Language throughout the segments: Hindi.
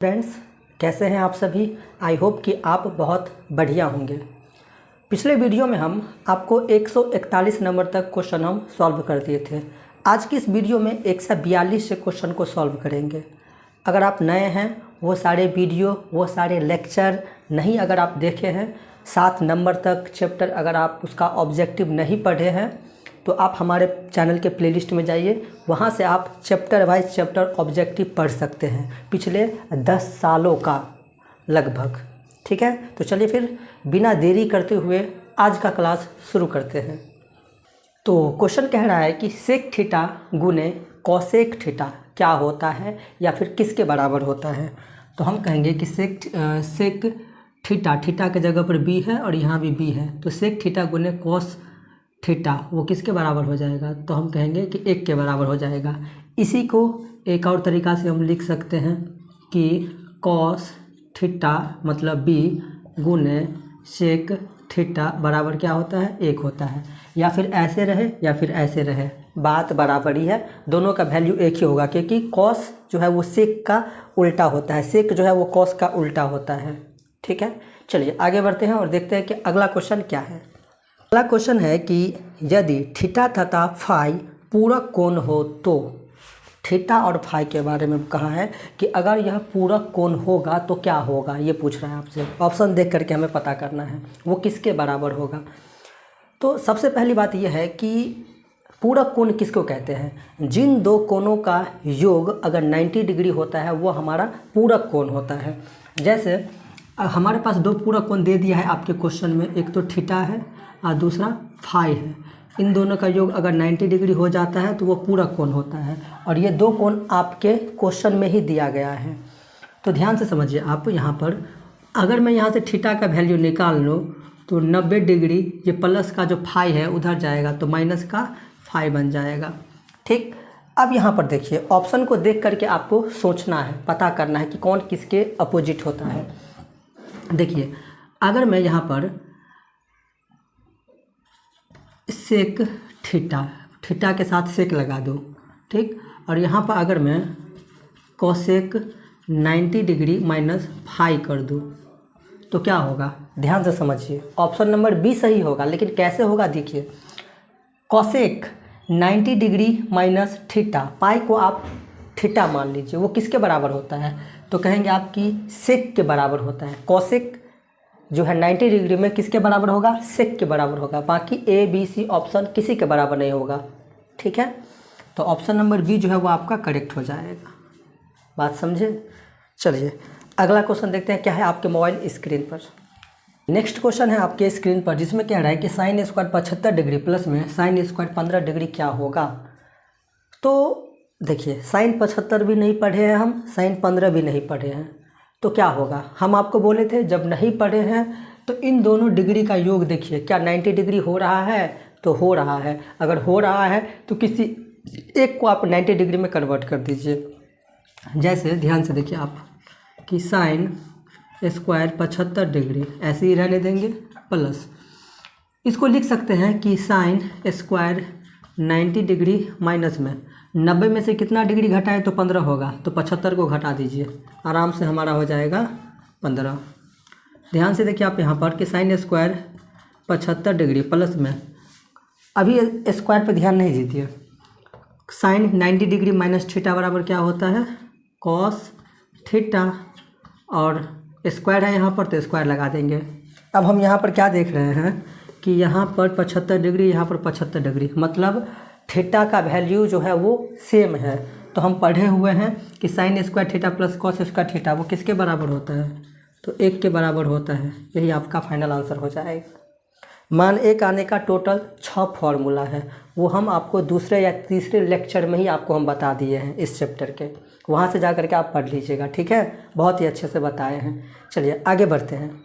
फ्रेंड्स, कैसे हैं आप सभी। आई होप कि आप बहुत बढ़िया होंगे। पिछले वीडियो में हम आपको 141 नंबर तक क्वेश्चन हम सॉल्व कर दिए थे। आज की इस वीडियो में 142 से क्वेश्चन को सॉल्व करेंगे। अगर आप नए हैं, वो सारे वीडियो, वो सारे लेक्चर नहीं अगर आप देखे हैं, 7 नंबर तक चैप्टर अगर आप उसका ऑब्जेक्टिव नहीं पढ़े हैं, तो आप हमारे चैनल के प्लेलिस्ट में जाइए। वहाँ से आप चैप्टर वाइज चैप्टर ऑब्जेक्टिव पढ़ सकते हैं, पिछले 10 सालों का लगभग। ठीक है, तो चलिए फिर बिना देरी करते हुए आज का क्लास शुरू करते हैं। तो क्वेश्चन कह रहा है कि सेक थीटा गुने कॉसेक थीटा क्या होता है या फिर किसके बराबर होता है। तो हम कहेंगे कि सेक थीटा के जगह पर बी है और यहाँ भी बी है, तो सेक थीटा गुने कॉस थीटा वो किसके बराबर हो जाएगा। तो हम कहेंगे कि 1 के बराबर हो जाएगा। इसी को एक और तरीक़ा से हम लिख सकते हैं कि कॉस थीटा मतलब बी गुने सेक थीटा बराबर क्या होता है, 1 होता है। या फिर ऐसे रहे या फिर ऐसे रहे, बात बराबर ही है, दोनों का वैल्यू 1 ही होगा, क्योंकि कॉस जो है वो सेक का उल्टा होता है, सेक जो है वो कॉस का उल्टा होता है। ठीक है, चलिए आगे बढ़ते हैं और देखते हैं कि अगला क्वेश्चन क्या है। अगला क्वेश्चन है कि यदि थीटा तथा फाई पूरक कोण हो तो। थीटा और फाई के बारे में कहा है कि अगर यह पूरक कोण होगा तो क्या होगा, ये पूछ रहा है आपसे। ऑप्शन देख करके हमें पता करना है वो किसके बराबर होगा। तो सबसे पहली बात यह है कि पूरक कोण किसको कहते हैं। जिन दो कोणों का योग अगर 90 डिग्री होता है वो हमारा पूरक कोण होता है। जैसे हमारे पास 2 पूरक कोण दे दिया है आपके क्वेश्चन में, एक तो थीटा है और दूसरा फाई है। इन दोनों का योग अगर 90 डिग्री हो जाता है तो वो पूरक कोण होता है, और ये 2 कोण आपके क्वेश्चन में ही दिया गया है। तो ध्यान से समझिए आप। यहाँ पर अगर मैं यहाँ से थीटा का वैल्यू निकाल लूँ तो 90 डिग्री, ये प्लस का जो फाई है उधर जाएगा तो माइनस का फाई बन जाएगा। ठीक, अब यहाँ पर देखिए, ऑप्शन को देख करके आपको सोचना है, पता करना है कि कौन किसके अपोजिट होता है। देखिए, अगर मैं यहाँ पर सेक थीटा के साथ सेक लगा दूँ, ठीक, और यहाँ पर अगर मैं कोसेक 90 डिग्री माइनस फाई कर दूँ तो क्या होगा। ध्यान से समझिए, ऑप्शन नंबर बी सही होगा, लेकिन कैसे होगा देखिए। कोसेक 90 डिग्री माइनस थीटा, पाई को आप थीटा मान लीजिए, वो किसके बराबर होता है, तो कहेंगे आपकी सेक के बराबर होता है। कोसेक जो है 90 डिग्री में किसके बराबर होगा, सेक के बराबर होगा। बाकी ए बी सी ऑप्शन किसी के बराबर नहीं होगा। ठीक है, तो ऑप्शन नंबर बी जो है वो आपका करेक्ट हो जाएगा। बात समझे। चलिए अगला क्वेश्चन देखते हैं क्या है आपके मोबाइल स्क्रीन पर। नेक्स्ट क्वेश्चन है आपके स्क्रीन पर, जिसमें कह रहा है कि साइन स्क्वायर 75 डिग्री प्लस में साइन स्क्वायर 15 डिग्री क्या होगा। तो देखिए, साइन 75 भी नहीं पढ़े हैं हम, साइन 15 भी नहीं पढ़े हैं, तो क्या होगा। हम आपको बोले थे जब नहीं पढ़े हैं तो इन दोनों डिग्री का योग देखिए, क्या 90 डिग्री हो रहा है, तो हो रहा है। अगर हो रहा है तो किसी एक को आप 90 डिग्री में कन्वर्ट कर दीजिए। जैसे ध्यान से देखिए आप कि साइन स्क्वायर 75 डिग्री ऐसे ही रहने देंगे, प्लस इसको लिख सकते हैं कि साइन स्क्वायर 90 डिग्री माइनस में 90 में से कितना डिग्री घटाएं तो 15 होगा, तो 75 को घटा दीजिए, आराम से हमारा हो जाएगा 15। ध्यान से देखिए आप यहाँ पर कि साइन स्क्वायर 75 डिग्री प्लस में, अभी स्क्वायर पे ध्यान नहीं दीजिए, साइन 90 डिग्री माइनस थीटा बराबर क्या होता है, कॉस थीटा, और स्क्वायर है यहाँ पर तो स्क्वायर लगा देंगे। अब हम यहाँ पर क्या देख रहे हैं कि यहाँ पर 75 डिग्री, यहाँ पर 75 डिग्री, मतलब थीटा का वैल्यू जो है वो सेम है। तो हम पढ़े हुए हैं कि sine square theta plus cos square theta वो किसके बराबर होता है, तो 1 के बराबर होता है। यही आपका फाइनल आंसर हो जाएगा। मान 1 आने का टोटल 6 फॉर्मूला है, वो हम आपको दूसरे या तीसरे लेक्चर में ही आपको हम बता दिए हैं इस चैप्टर के, वहाँ से जा कर के आप पढ़ लीजिएगा। ठीक है, बहुत ही अच्छे से बताए हैं। चलिए आगे बढ़ते हैं।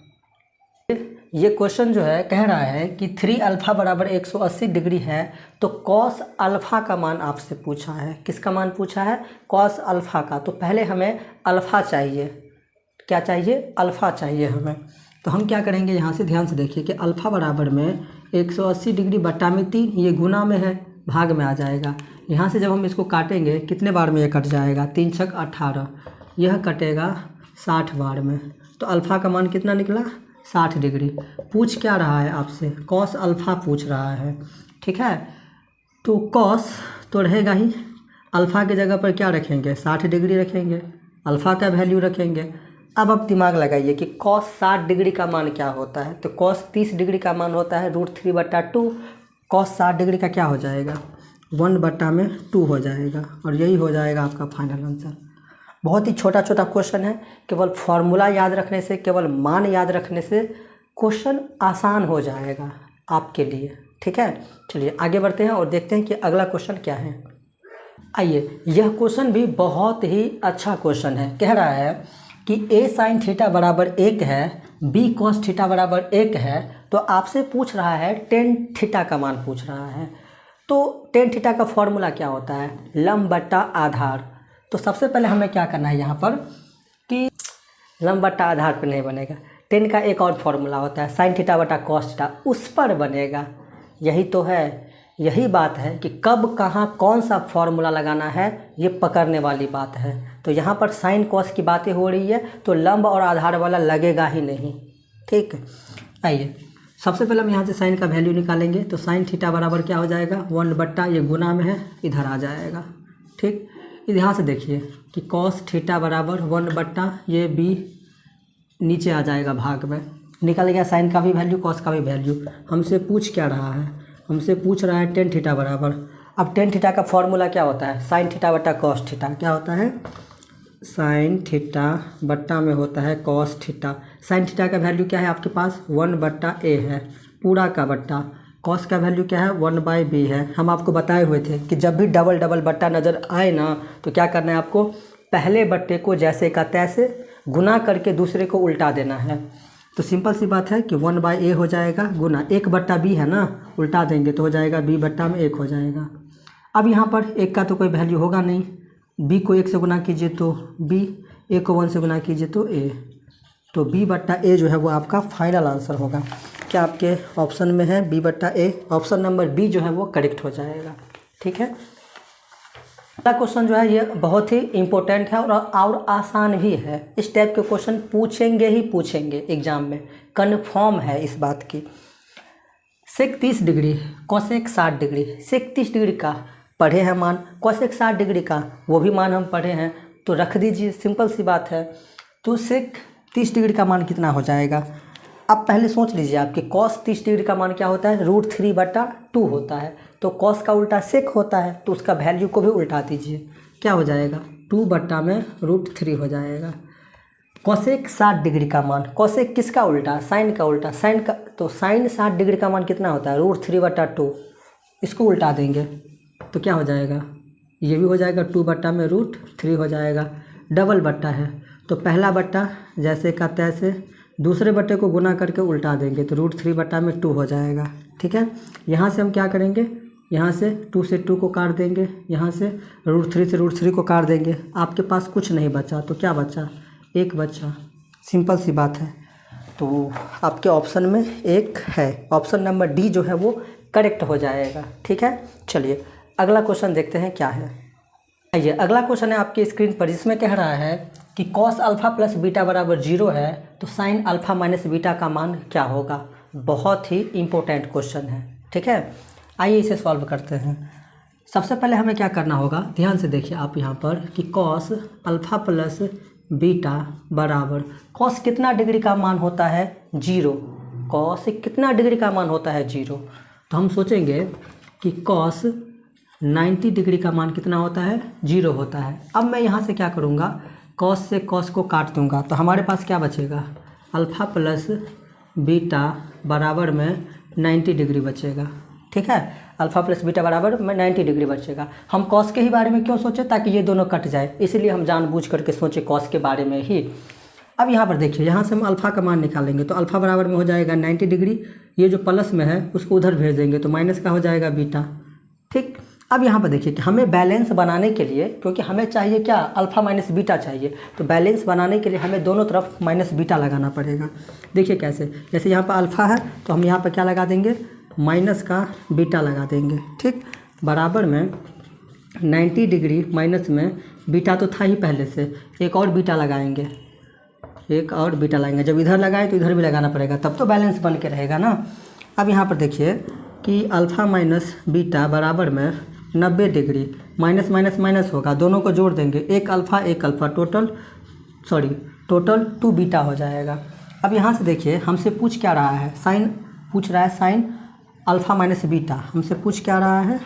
ये क्वेश्चन जो है कह रहा है कि 3 अल्फ़ा बराबर 180 डिग्री है, तो कॉस अल्फ़ा का मान आपसे पूछा है। किसका मान पूछा है, कॉस अल्फ़ा का। तो पहले हमें अल्फ़ा चाहिए, क्या चाहिए, अल्फ़ा चाहिए हमें। तो हम क्या करेंगे, यहाँ से ध्यान से देखिए कि अल्फ़ा बराबर में 180 डिग्री बट्टा में 3, ये गुना में है, भाग में आ जाएगा। यहाँ से जब हम इसको काटेंगे कितने बार में ये कट जाएगा, 3 छक 18, यह कटेगा 60 बार में। तो अल्फ़ा का मान कितना निकला 60 डिग्री। पूछ क्या रहा है आपसे, कॉस अल्फ़ा पूछ रहा है, ठीक है। तो कॉस तो रहेगा ही, अल्फ़ा की जगह पर क्या रखेंगे 60 डिग्री रखेंगे, अल्फ़ा का वैल्यू रखेंगे। अब आप दिमाग लगाइए कि कॉस 60 डिग्री का मान क्या होता है। तो कॉस 30 डिग्री का मान होता है √3/2। कॉस 60 डिग्री का क्या हो जाएगा 1/2 हो जाएगा। और यही हो जाएगा आपका फाइनल आंसर। बहुत ही छोटा छोटा क्वेश्चन है, केवल फॉर्मूला याद रखने से, केवल मान याद रखने से क्वेश्चन आसान हो जाएगा आपके लिए, ठीक है। चलिए आगे बढ़ते हैं और देखते हैं कि अगला क्वेश्चन क्या है। आइए, यह क्वेश्चन भी बहुत ही अच्छा क्वेश्चन है। कह रहा है कि a sin थीटा बराबर 1 है, b cos थीटा बराबर 1 है, तो आपसे पूछ रहा है tan थीटा का मान पूछ रहा है। तो tan थीटा का फॉर्मूला क्या होता है, लंब बट्टा आधार। तो सबसे पहले हमें क्या करना है यहाँ पर कि लंब बट्टा आधार पर नहीं बनेगा, tan का एक और फॉर्मूला होता है sin थीटा बटा cos थीटा, उस पर बनेगा। यही तो है, यही बात है कि कब कहाँ कौन सा फॉर्मूला लगाना है, ये पकड़ने वाली बात है। तो यहाँ पर साइन कॉस की बातें हो रही है, तो लंब और आधार वाला लगेगा ही नहीं, ठीक है। आइए, सबसे पहले हम यहाँ से साइन का वैल्यू निकालेंगे। तो साइन थीटा बराबर क्या हो जाएगा 1/, ये गुना में है इधर आ जाएगा, ठीक। यहाँ से देखिए कि कॉस थीटा बराबर 1/, ये b नीचे आ जाएगा भाग में, निकल गया साइन का भी वैल्यू कॉस का भी वैल्यू। हमसे पूछ क्या रहा है, हमसे पूछ रहा है tan थीटा बराबर। अब tan थीटा का फॉर्मूला क्या होता है, साइन थीटा बटा कॉस थीटा। क्या होता है, साइन थीटा बट्टा में होता है कॉस थीटा। साइन थीटा का वैल्यू क्या है आपके पास 1/a है पूरा का बट्टा, कॉस का वैल्यू क्या है 1/b है। हम आपको बताए हुए थे कि जब भी डबल डबल बट्टा नज़र आए ना, तो क्या करना है आपको, पहले बट्टे को जैसे का तैसे गुना करके दूसरे को उल्टा देना है। तो सिंपल सी बात है कि 1/a हो जाएगा गुना 1/b है ना, उल्टा देंगे तो हो जाएगा b/1 हो जाएगा। अब यहाँ पर 1 का तो कोई वैल्यू होगा नहीं, b को 1 से गुना कीजिए तो b, a को 1 से गुना कीजिए तो a, तो b/a जो है वो आपका फाइनल आंसर होगा। क्या आपके ऑप्शन में है b/a, ऑप्शन नंबर बी जो है वो करेक्ट हो जाएगा, ठीक है। अगला क्वेश्चन जो है ये बहुत ही इम्पोर्टेंट है और आसान भी है। इस टाइप के क्वेश्चन पूछेंगे ही पूछेंगे एग्जाम में, कन्फर्म है इस बात की। सेक 30 डिग्री कोसेक 60 डिग्री, सेक 30 डिग्री का पढ़े हैं मान, कोसेक 60 डिग्री का वो भी मान हम पढ़े हैं, तो रख दीजिए, सिंपल सी बात है। तो सेक 30 डिग्री का मान कितना हो जाएगा। अब पहले सोच लीजिए आपके कॉस 30 डिग्री का मान क्या होता है √3/2 होता है, तो कॉस का उल्टा सेक होता है, तो उसका वैल्यू को भी उल्टा दीजिए, क्या हो जाएगा 2/√3 हो जाएगा। कोसेक 60 डिग्री का मान, कोसेक किसका उल्टा, साइन का उल्टा, साइन का, तो साइन 60 डिग्री का मान कितना होता है √3/2, इसको उल्टा देंगे तो क्या हो जाएगा, ये भी हो जाएगा 2/√3 हो जाएगा। डबल बट्टा है तो पहला बट्टा जैसे का तैसे, दूसरे बट्टे को गुना करके उल्टा देंगे तो √3/2 हो जाएगा, ठीक है। यहाँ से हम क्या करेंगे, यहाँ से 2 से 2 को काट देंगे, यहाँ से √3 से √3 को काट देंगे, आपके पास कुछ नहीं बचा, तो क्या बचा 1 बचा, सिंपल सी बात है। तो आपके ऑप्शन में 1 है, ऑप्शन नंबर डी जो है वो करेक्ट हो जाएगा, ठीक है। चलिए अगला क्वेश्चन देखते हैं क्या है। आइए, अगला क्वेश्चन है आपकी स्क्रीन पर, जिसमें कह रहा है कि कॉस अल्फ़ा प्लस बीटा बराबर 0 है, तो साइन अल्फ़ा माइनस बीटा का मान क्या होगा। बहुत ही इम्पोर्टेंट क्वेश्चन है, ठीक है। आइए इसे सॉल्व करते हैं। सबसे पहले हमें क्या करना होगा, ध्यान से देखिए आप यहाँ पर कि कॉस अल्फ़ा प्लस बीटा बराबर, कॉस कितना डिग्री का मान होता है 0, कॉस कितना डिग्री का मान होता है 0, तो हम सोचेंगे कि कॉस 90 डिग्री का मान कितना होता है 0 होता है। अब मैं यहाँ से क्या करूँगा, कॉस से कॉस को काट दूँगा, तो हमारे पास क्या बचेगा, अल्फ़ा प्लस बीटा बराबर में 90 डिग्री बचेगा, ठीक है। अल्फ़ा प्लस बीटा बराबर में 90 डिग्री बचेगा। हम कॉस के ही बारे में क्यों सोचे, ताकि ये दोनों कट जाए, इसीलिए हम जानबूझ करके सोचे कॉस के बारे में ही। अब यहाँ पर देखिए, यहाँ से हम अल्फ़ा का मान निकालेंगे, तो अल्फ़ा बराबर में हो जाएगा 90 डिग्री, ये जो प्लस में है उसको उधर भेज देंगे तो माइनस का हो जाएगा बीटा, ठीक। अब यहाँ पर देखिए कि हमें बैलेंस बनाने के लिए, क्योंकि हमें चाहिए क्या, अल्फ़ा माइनस बीटा चाहिए, तो बैलेंस बनाने के लिए हमें दोनों तरफ माइनस बीटा लगाना पड़ेगा। देखिए कैसे, जैसे यहाँ पर अल्फ़ा है तो हम यहाँ पर क्या लगा देंगे, माइनस का बीटा लगा देंगे, ठीक। बराबर में 90 डिग्री माइनस में बीटा तो था ही पहले से, एक और बीटा लगाएंगे एक और बीटा लगाएंगे। जब इधर लगाए तो इधर भी लगाना पड़ेगा, तब तो बैलेंस बन के रहेगा ना। अब यहाँ पर देखिए कि अल्फ़ा माइनस बीटा बराबर में 90 डिग्री, माइनस माइनस माइनस होगा, दोनों को जोड़ देंगे, एक अल्फ़ा टोटल 2 बीटा हो जाएगा। अब यहाँ से देखिए हमसे पूछ क्या रहा है, साइन पूछ रहा है, साइन अल्फ़ा माइनस बीटा हमसे पूछ क्या रहा है,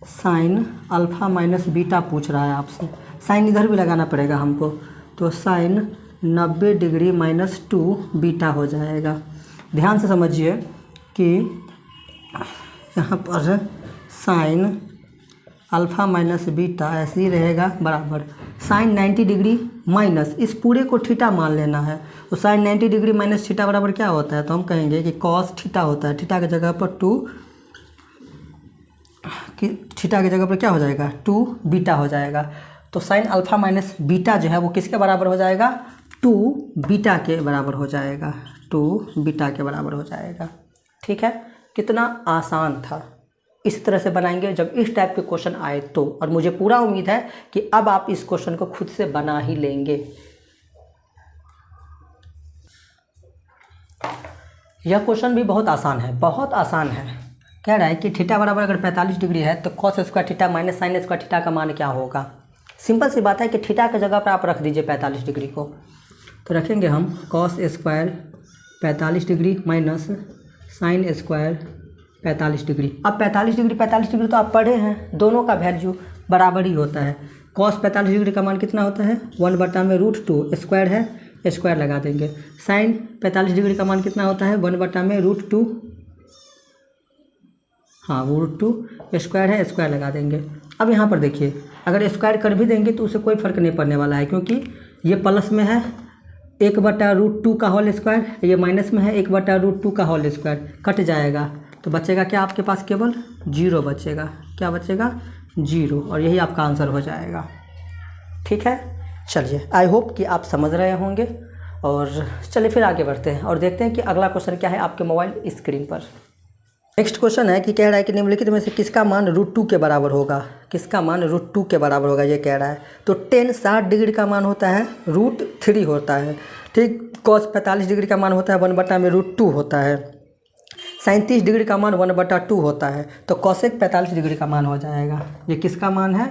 साइन अल्फ़ा माइनस बीटा पूछ रहा है आपसे। साइन इधर भी लगाना पड़ेगा हमको, तो साइन 90 डिग्री माइनस 2 बीटा हो जाएगा। ध्यान से समझिए कि यहाँ पर साइन अल्फ़ा माइनस बीटा ऐसे ही रहेगा बराबर साइन 90 डिग्री माइनस, इस पूरे को थीटा मान लेना है। तो साइन 90 डिग्री माइनस थीटा बराबर क्या होता है, तो हम कहेंगे कि कॉस थीटा होता है। थीटा की जगह पर 2 कि थीटा की जगह पर क्या हो जाएगा, 2 बीटा हो जाएगा। तो साइन अल्फ़ा माइनस बीटा जो है वो किसके बराबर हो जाएगा, 2 बीटा के बराबर हो जाएगा, 2 बीटा के बराबर हो जाएगा। ठीक है, कितना आसान था। इस तरह से बनाएंगे जब इस टाइप के क्वेश्चन आए तो, और मुझे पूरा उम्मीद है कि अब आप इस क्वेश्चन को खुद से बना ही लेंगे। यह क्वेश्चन भी बहुत आसान है, बहुत आसान है। कह रहा है कि थीटा बराबर अगर 45 डिग्री है तो cos square theta minus sine square theta का मान क्या होगा। सिंपल सी बात है कि थीटा की जगह पर आप रख दीजिए 45 डिग्री को, तो रखेंगे हम cos square 45 degree minus sine square 45 degree. अब 45 डिग्री तो आप पढ़े हैं, दोनों का वैल्यू बराबर ही होता है। कॉस 45 डिग्री का मान कितना होता है, 1/√2, स्क्वायर है स्क्वायर लगा देंगे। साइन 45 डिग्री का मान कितना होता है, 1/√2, हाँ √2 स्क्वायर है स्क्वायर लगा देंगे। अब यहाँ पर देखिए अगर स्क्वायर कर भी देंगे तो उससे कोई फ़र्क नहीं पड़ने वाला है, क्योंकि ये प्लस में है 1/√2 का होल स्क्वायर, ये माइनस में है 1/√2 का होल स्क्वायर, कट जाएगा तो बचेगा क्या आपके पास, केवल 0 बचेगा। क्या बचेगा, 0, और यही आपका आंसर हो जाएगा। ठीक है, चलिए आई होप कि आप समझ रहे होंगे। और चलिए फिर आगे बढ़ते हैं और देखते हैं कि अगला क्वेश्चन क्या है आपके मोबाइल स्क्रीन पर। नेक्स्ट क्वेश्चन है कि कह रहा है कि निम्नलिखित में से किसका मान √2 के बराबर होगा, किसका मान √2 के बराबर होगा ये कह रहा है। तो tan 60 डिग्री का मान होता है √3 होता है। ठीक, cos 45 डिग्री का मान होता है 1/√2 होता है। साइन 30 डिग्री का मान 1/2 होता है। तो cosec 45 डिग्री का मान हो जाएगा। ये किसका मान है,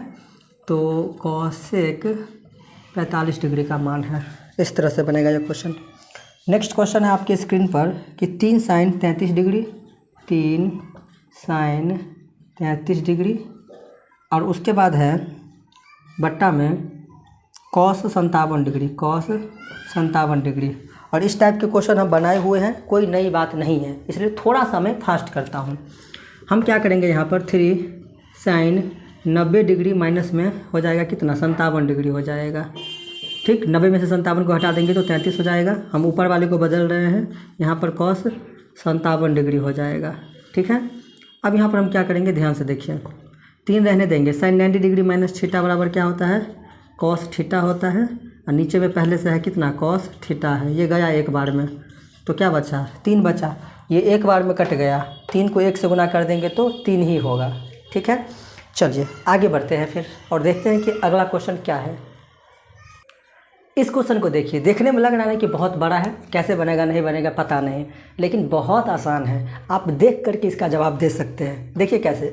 तो cosec 45 डिग्री का मान है। इस तरह से बनेगा ये क्वेश्चन। नेक्स्ट क्वेश्चन है आपके स्क्रीन पर कि 3 साइन 33 डिग्री, 3 साइन 33 डिग्री, और उसके बाद है बट्टा में कॉस 57 डिग्री, कॉस 57 डिग्री। और इस टाइप के क्वेश्चन हम बनाए हुए हैं, कोई नई बात नहीं है, इसलिए थोड़ा सा मैं फास्ट करता हूँ। हम क्या करेंगे यहाँ पर 3 साइन 90 डिग्री माइनस में हो जाएगा कितना, 57 डिग्री हो जाएगा। ठीक, 90 में से 57 को हटा देंगे तो 33 हो जाएगा। हम ऊपर वाले को बदल रहे हैं, यहाँ पर कॉस 57 डिग्री हो जाएगा। ठीक है, अब यहाँ पर हम क्या करेंगे, ध्यान से देखिए, 3 रहने देंगे। साइन 90 डिग्री माइनस थीटा बराबर क्या होता है, कॉस थीटा होता है, और नीचे में पहले से है कितना, कॉस थीटा है। ये गया एक बार में, तो क्या बचा, 3 बचा। ये एक बार में कट गया, 3 को 1 से गुना कर देंगे तो 3 ही होगा। ठीक है, चलिए आगे बढ़ते हैं फिर और देखते हैं कि अगला क्वेश्चन क्या है। इस क्वेश्चन को देखिए, देखने में लग रहा है कि बहुत बड़ा है, कैसे बनेगा नहीं बनेगा पता नहीं, लेकिन बहुत आसान है। आप देख करके इसका जवाब दे सकते हैं। देखिए कैसे,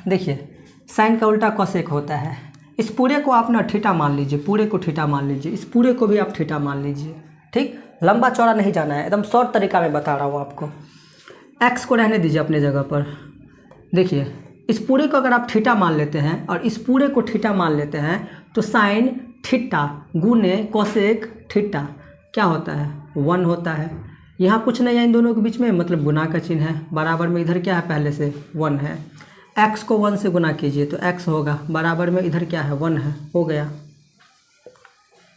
देखिए साइन का उल्टा कॉसेक होता है। इस पूरे को आप ना थीटा मान लीजिए, पूरे को थीटा मान लीजिए, इस पूरे को भी आप थीटा मान लीजिए। ठीक, लंबा चौड़ा नहीं जाना है, एकदम शॉर्ट तरीका में बता रहा हूँ आपको। एक्स को रहने दीजिए अपने जगह पर। देखिए इस पूरे को अगर आप थीटा मान लेते हैं और इस पूरे को थीटा मान लेते हैं तो साइन थीटा गुने कोसेक थीटा क्या होता है, 1 होता है। यहाँ कुछ नहीं है इन दोनों के बीच में, मतलब गुना का चिन्ह है। बराबर में इधर क्या है, पहले से 1 है। x को 1 से गुना कीजिए तो x होगा, बराबर में इधर क्या है, 1 है, हो गया।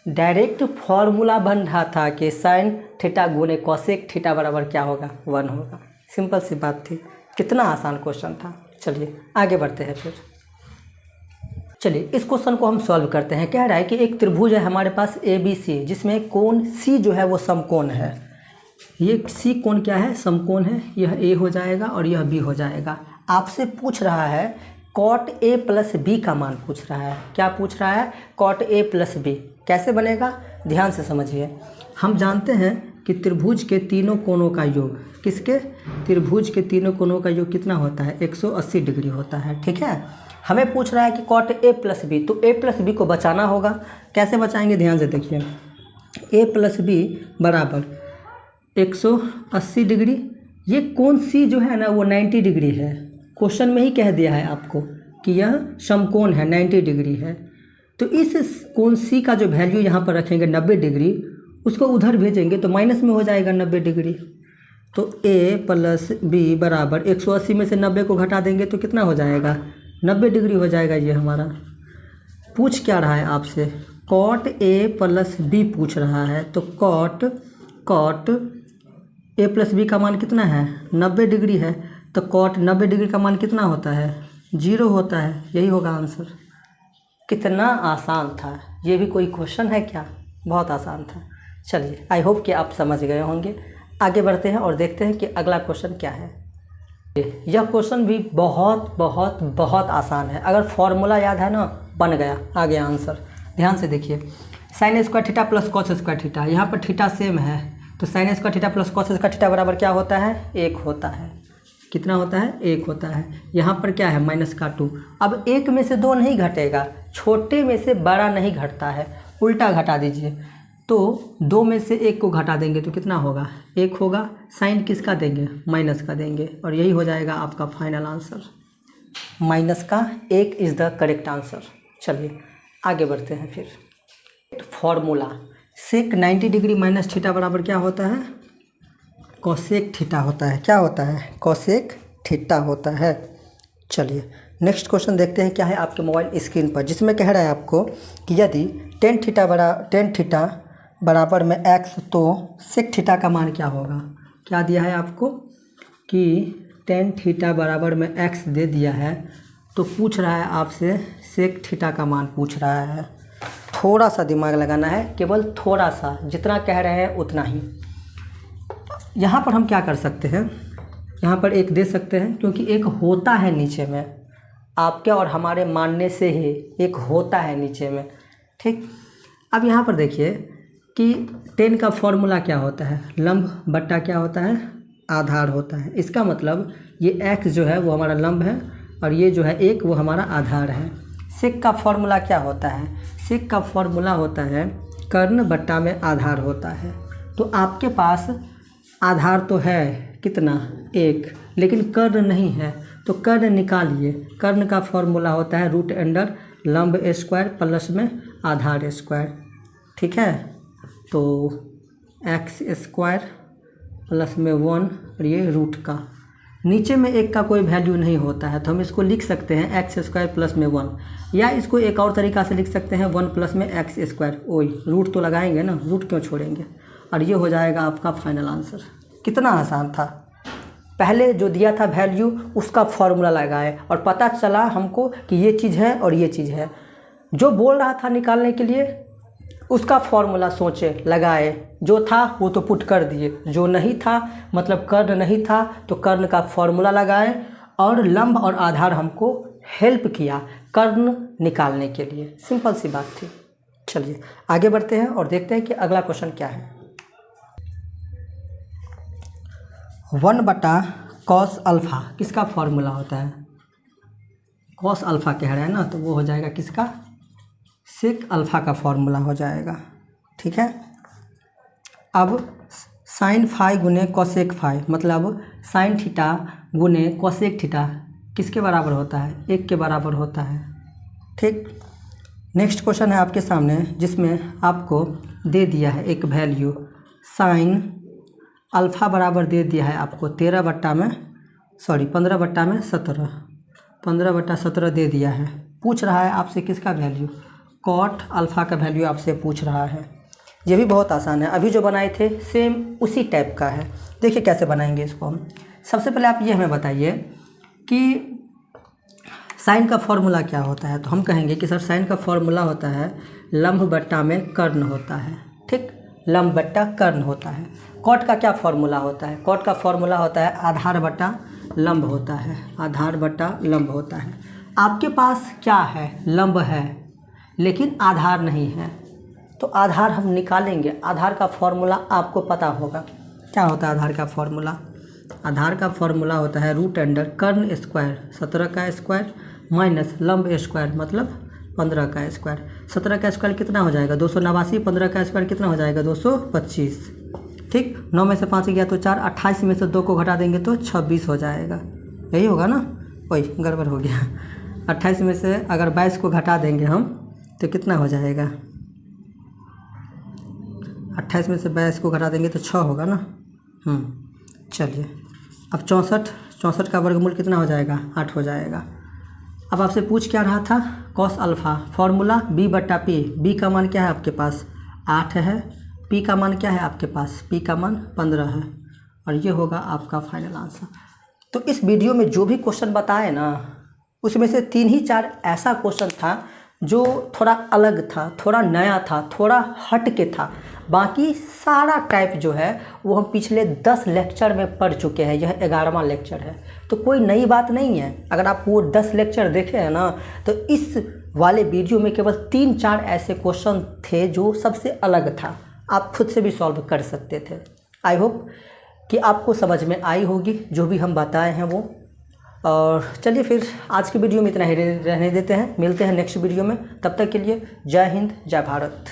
डायरेक्ट फॉर्मूला बन रहा था कि साइन थीटा गुने कोसेक थीटा बराबर क्या होगा, 1 होगा। सिंपल सी बात थी, कितना आसान क्वेश्चन था। चलिए आगे बढ़ते हैं फिर। चलिए इस क्वेश्चन को हम सॉल्व करते हैं। कह रहा है कि एक त्रिभुज है हमारे पास ABC, जिसमें कोण C जो है वो समकोण है। ये C कोण क्या है, समकोण है। यह A हो जाएगा और यह B हो जाएगा। आपसे पूछ रहा है cot A + B का मान पूछ रहा है। क्या पूछ रहा है, cot A + B। कैसे बनेगा, ध्यान से समझिए। हम जानते हैं कि त्रिभुज के तीनों कोणों का योग, किसके, त्रिभुज के तीनों कोणों का योग कितना होता है, 180 डिग्री होता है। ठीक है, हमें पूछ रहा है कि कॉट ए प्लस बी, तो ए प्लस बी को बचाना होगा। कैसे बचाएंगे, ध्यान से देखिए। ए प्लस बी बराबर 180 डिग्री, ये कौन सी जो है ना वो 90 डिग्री है। क्वेश्चन में ही कह दिया है आपको कि यह समकोण है, 90 डिग्री है। तो इस कोण सी का जो वैल्यू यहाँ पर रखेंगे 90 डिग्री, उसको उधर भेजेंगे तो माइनस में हो जाएगा 90 डिग्री। तो a प्लस बी बराबर 180 में से 90 को घटा देंगे तो कितना हो जाएगा, 90 डिग्री हो जाएगा। ये हमारा पूछ क्या रहा है आपसे, कॉट a प्लस बी पूछ रहा है। तो कॉट a प्लस बी का मान कितना है, 90 डिग्री है। तो कॉट 90 डिग्री का मान कितना होता है, 0 होता है। यही होगा आंसर। कितना आसान था, ये भी कोई क्वेश्चन है क्या, बहुत आसान था। चलिए, आई होप कि आप समझ गए होंगे। आगे बढ़ते हैं और देखते हैं कि अगला क्वेश्चन क्या है। यह क्वेश्चन भी बहुत बहुत बहुत आसान है। अगर फॉर्मूला याद है ना, बन गया, आ गया आंसर। ध्यान से देखिए, sine square theta plus cos square theta, यहाँ पर थीटा सेम है तो sine square theta plus cos square theta बराबर क्या होता है, 1 होता है। कितना होता है, 1 होता है। यहाँ पर क्या है, -2। अब 1 में से 2 नहीं घटेगा, छोटे में से बड़ा नहीं घटता है, उल्टा घटा दीजिए। तो 2 में से 1 को घटा देंगे तो कितना होगा, 1 होगा। साइन किसका देंगे, माइनस का देंगे, और यही हो जाएगा आपका final answer. -1 is the correct answer. चलिए आगे बढ़ते हैं फिर। फॉर्मूला सेक 90 डिग्री माइनस थीटा बराबर क्या होता है, कोसेक थीटा होता है। क्या होता है, कोसेक थीटा होता है। चलिए नेक्स्ट क्वेश्चन देखते हैं क्या है आपके मोबाइल स्क्रीन पर, जिसमें कह रहा है आपको कि यदि टेन थीटा बराबर में x, तो सेक थीटा का मान क्या होगा। क्या दिया है आपको कि टेन थीटा बराबर में x दे दिया है, तो पूछ रहा है आपसे सेक थीटा का मान पूछ रहा है। थोड़ा सा दिमाग लगाना है, केवल थोड़ा सा, जितना कह रहे हैं उतना ही। यहाँ पर हम क्या कर सकते हैं, यहाँ पर एक दे सकते हैं, क्योंकि एक होता है नीचे में, आपके और हमारे मानने से ही एक होता है नीचे में। ठीक, अब यहाँ पर देखिए कि 10 का फॉर्मूला क्या होता है, लंब बट्टा क्या होता है, आधार होता है। इसका मतलब ये x जो है वो हमारा लंब है और ये जो है 1 वो हमारा आधार है। सेक का फॉर्मूला क्या होता है, सेक का फॉर्मूला होता है कर्ण बट्टा में आधार होता है। तो आपके पास आधार तो है कितना, 1, लेकिन कर्ण नहीं है, तो कर्ण निकालिए। कर्ण का फॉर्मूला होता है √अंडर लंब स्क्वायर प्लस में आधार स्क्वायर। ठीक है, तो x स्क्वायर प्लस में 1 और ये रूट का, नीचे में 1 का कोई वैल्यू नहीं होता है, तो हम इसको लिख सकते हैं x स्क्वायर प्लस में 1, या इसको एक और तरीका से लिख सकते हैं 1 प्लस में x स्क्वायर। वही रूट तो लगाएंगे ना, रूट क्यों छोड़ेंगे, और ये हो जाएगा आपका फाइनल आंसर। कितना आसान था, पहले जो दिया था वैल्यू उसका फॉर्मूला लगाए और पता चला हमको कि ये चीज़ है और ये चीज़ है। जो बोल रहा था निकालने के लिए उसका फॉर्मूला सोचे, लगाए, जो था वो तो पुट कर दिए, जो नहीं था मतलब कर्ण नहीं था तो कर्ण का फॉर्मूला लगाए, और लंब और आधार हमको हेल्प किया कर्ण निकालने के लिए। सिंपल सी बात थी। चलिए आगे बढ़ते हैं और देखते हैं कि अगला क्वेश्चन क्या है। 1/cos अल्फ़ा किसका फॉर्मूला होता है, cos अल्फ़ा कह रहे हैं ना, तो वो हो जाएगा किसका, सेक अल्फ़ा का फॉर्मूला हो जाएगा। ठीक है, अब साइन फाई गुने कोसेक फाई, मतलब साइन थीटा गुने कोसेक थीटा किसके बराबर होता है, 1 के बराबर होता है। ठीक, नेक्स्ट क्वेश्चन है आपके सामने, जिसमें आपको दे दिया है एक वैल्यू, साइन अल्फ़ा बराबर दे दिया है आपको 15/17 दे दिया है। पूछ रहा है आपसे किसका वैल्यू, कॉट अल्फ़ा का वैल्यू आपसे पूछ रहा है। ये भी बहुत आसान है, अभी जो बनाए थे सेम उसी टाइप का है। देखिए कैसे बनाएंगे इसको हम। सबसे पहले आप ये हमें बताइए कि साइन का फॉर्मूला क्या होता है, तो हम कहेंगे कि सर साइन का फॉर्मूला होता है लंब बट्टा में कर्ण होता है। ठीक, लंब बट्टा कर्ण होता है। कॉट का क्या फॉर्मूला होता है, कॉट का फॉर्मूला होता है आधार बट्टा लंब होता है, आधार बट्टा लंब होता है। आपके पास क्या है, लंब है लेकिन आधार नहीं है, तो आधार हम निकालेंगे। आधार का फॉर्मूला आपको पता होगा, क्या होता है आधार का फॉर्मूला? आधार का फॉर्मूला होता है रूट अंडर कर्ण स्क्वायर 17 का स्क्वायर माइनस लंब स्क्वायर मतलब 15 का स्क्वायर। 17 का स्क्वायर कितना हो जाएगा 289, 15 का स्क्वायर कितना हो जाएगा 225। ठीक, 9 में से 5 गया तो 4, 28 में से 2 को घटा देंगे तो 26 हो जाएगा। यही होगा ना? वही गड़बड़ हो गया। 28 में से अगर 22 को घटा देंगे हम तो कितना हो जाएगा? 28 में से 22 को घटा देंगे तो 6 होगा ना। चलिए, अब 64 का वर्गमूल कितना हो जाएगा? 8 हो जाएगा। अब आपसे पूछ क्या रहा था? Cos alpha formula b/p। b का मान क्या है आपके पास? 8 है। p का मान क्या है आपके पास? p का मान 15 है। और ये होगा आपका फाइनल आंसर। तो इस वीडियो में जो भी क्वेश्चन बताए ना, उसमें से 3 ही 4 ऐसा क्वेश्चन था जो थोड़ा अलग था, थोड़ा नया था, थोड़ा हट के था। बाकी सारा टाइप जो है वो हम पिछले 10 लेक्चर में पढ़ चुके हैं। यह 11वां लेक्चर है, तो कोई नई बात नहीं है। अगर आप वो 10 लेक्चर देखे हैं ना, तो इस वाले वीडियो में केवल 3-4 ऐसे क्वेश्चन थे जो सबसे अलग था, आप खुद से भी सॉल्व कर सकते थे। आई होप कि आपको समझ में आई होगी जो भी हम बताए हैं वो। और चलिए फिर आज की वीडियो में इतना ही रहने देते हैं। मिलते हैं नेक्स्ट वीडियो में, तब तक के लिए जय हिंद, जय भारत।